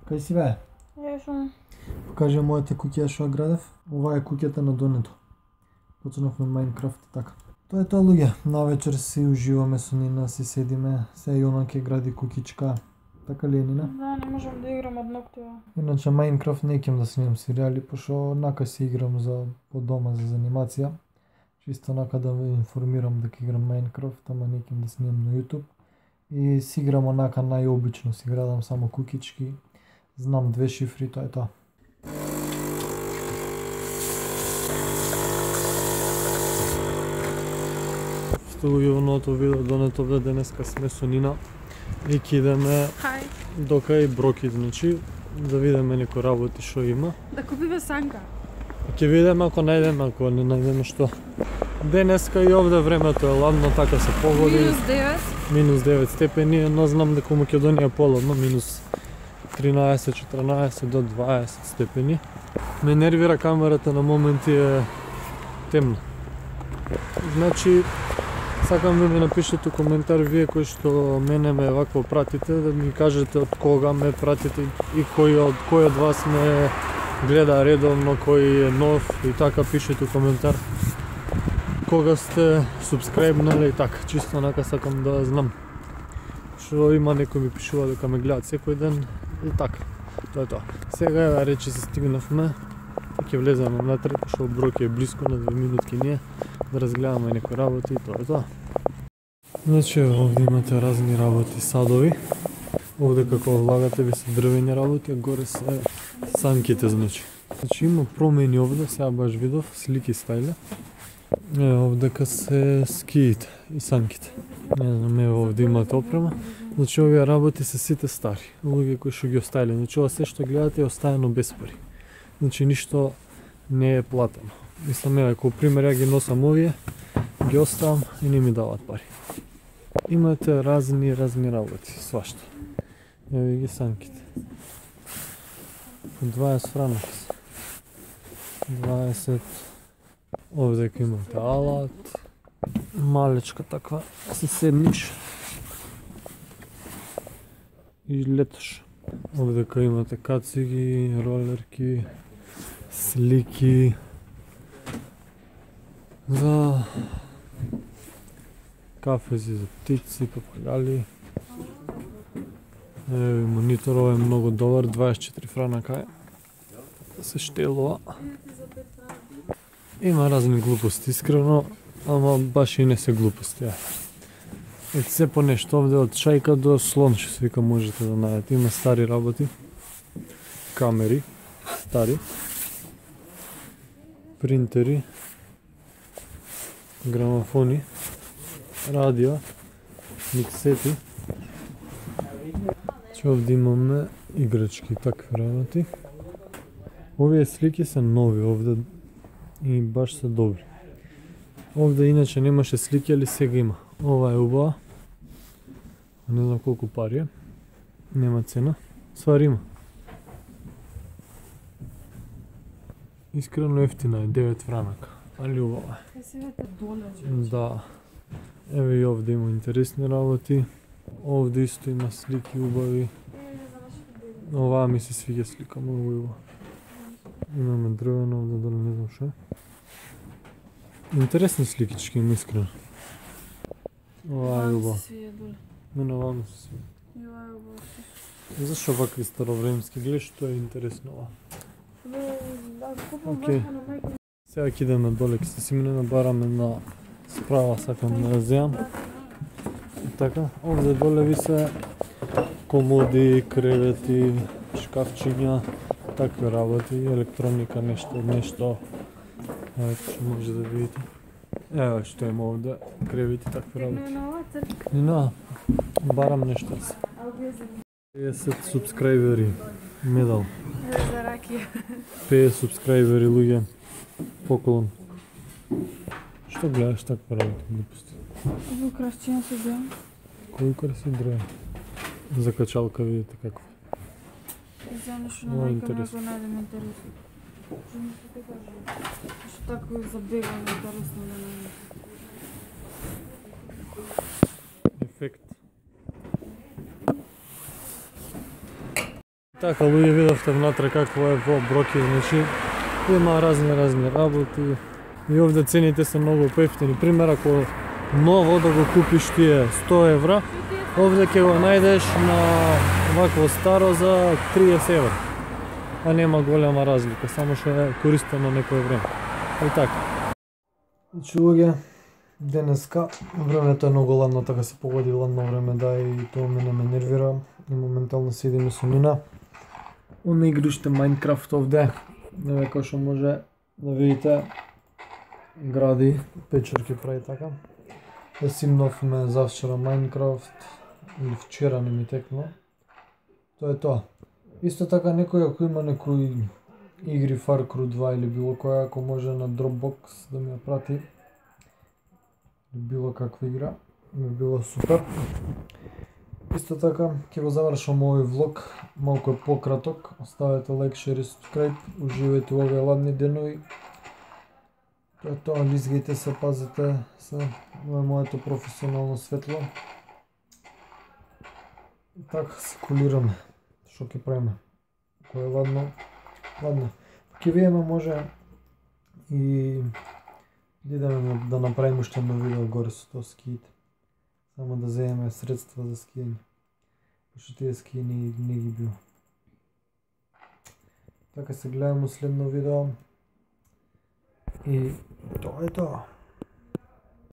Кај си бе? Ешо. Покажи моите куќа што градев. Ова е куќата на Донето. Почнавме Майнкрафт и така. Тоа е тоа, луѓе. Навечер си уживаме со Нина, си седиме, се Јона ќе гради куќичка. Така ли е, Нина? Да, не можам да играм од ноктива. Иначе Майнкрафт не ќам да снимам серијали, пошто нака си играм за по дома за занимација. Чисто нака да ве информирам дека играм Майнкрафт, ама не ќам да снимам на YouTube. И си играм онака најобично, си градам само куќички. Знам 2 шифри, тоа е тоа. Што луѓе во новото видео Донето овде денеска сме со Нина и ќе идеме до кај Брокит, значи да видиме некои работи што има. Да купиме санка. Ќе видиме ако најдеме, ако не најдеме што. Денеска и овде времето е ладно, така се погоди. Минус 9 степени, но знам дека у Македонија е поладно, минус 13-14 до 20 степени. Ме нервира камерата, на моменти е темна. Значи, сакам да ми напишете коментар вие кои што мене ме вакво пратите, да ми кажете од кога ме пратите и кој од вас ме гледа редовно, кој е нов и така пишете коментар. Кога сте субскрайбнали и така, чисто онака сакам да знам. Што има некој ми пишува дека ме гледат секој ден и така. Тоа е тоа. Сега рече се стигнавме и ќе влеземе внатре, пошто Брок е близко, на 2 минутки ние, да разгледаме некои работи и тоа е тоа. Значи овде имате разни работи, садови. Овде како влагате ви се дрвени работи, а горе се санките, значи. Значи има промени овде, сега баш видов, слики стајле. Овдека се скиите и санките. Не знам, овде имате опрема. Значи овие работи се сите стари, луѓе кои што ги оставиле. Значи ова се што гледате е оставено без пари. Значи ништо не е платено. Мислам, како пример ја ги носам овие, ги оставам и не ми дават пари. Имате разни работи, свашто. Еве ги санките. 20 франак. 20. Овдека имате алат. Малечка таква се седниш. И леташ. Овдека имате кациги, ролерки, слики за кафези за птици, папагали. Мониторот е многу добар, 24 франака е. Се штелува. Има разни глупости, искрено, ама баш и не се глупости. Ете се по нешто овде, од шајка до слон, што се вика, можете да најдете. Има стари работи, камери, стари, принтери, грамофони, радио, миксети. Че овде имаме играчки, такви работи. Овие слики се нови овде и баш се добри. Овде иначе немаше слики, али сега има. Ова е убава. Не знам колку пари е. Нема цена. Свар има. Искрено ефтина е, 9 франака. Али убава е. Да. Еве и овде има интересни работи. Овде исто има слики убави. Оваа ми се свиѓа слика, многу убава. Имаме дрвено овде, дали не знам шо. Интересни сликички има, искрено. Ова е убава. Мене ова ми се свиѓа. Зашо вакви старовремски, гледаш што е интересно ова. Океј. Сега ќе идеме доле, ќе се симнеме, бараме на справа, сакам да земам. Така, овде доле ви се комоди, кревети, шкафчиња, такви работи, електроника, нешто. Ето што може да видите. Ево што има овде, кревети, такви работи. Нина, Барам нешто се. 50 субскрайбери. Медал. За ракија. 50 субскрайбери луѓе. Поклон. Што гледаш таква работа, глупости? Во красчина се гледам. Кој краси древа? Закачалка видите каква. За нешто Много на интересно. некој најдем интересно. Што ми се кажа? Што тако забегам интересно да најдем. Ефект. Така, луѓе видовте внатре какво е во Броки, значи има разни работи и овде цените се многу поевтини. Пример, ако ново да го купиш тие 100 евра, овде ќе го најдеш на вакво старо за 30 евра. А нема голема разлика, само што е користено некое време. И така. Значи луѓе, денеска времето е многу ладно, така се погоди ладно време, да, и тоа мене ме нервира. И моментално седиме со Нина. На игриште Майнкрафт овде, како што може да видите, гради, печерки прави така. Да симнав ме завчера Майнкрафт, или вчера не ми текна. Тоа е тоа. Исто така некој ако има некои игри Far Cry 2 или било која, ако може на Dropbox да ми ја прати, било каква игра, би било супер. Исто така, ќе го завршам овој влог, малку е пократок, оставете лайк, шер и subscribe, уживајте во овие ладни денови. Тоа е тоа, лизгајте се, пазете се, во моето професионално светло. И така се кулираме, што ќе правиме. Кој е ладно, ладно. Ќе видиме може и идеме да направиме уште едно видео горе со тоа скиите. Само да земеме средства за скијање. Пошто тие скии не ги бил. Така се гледаме у следно видео. И тоа е тоа.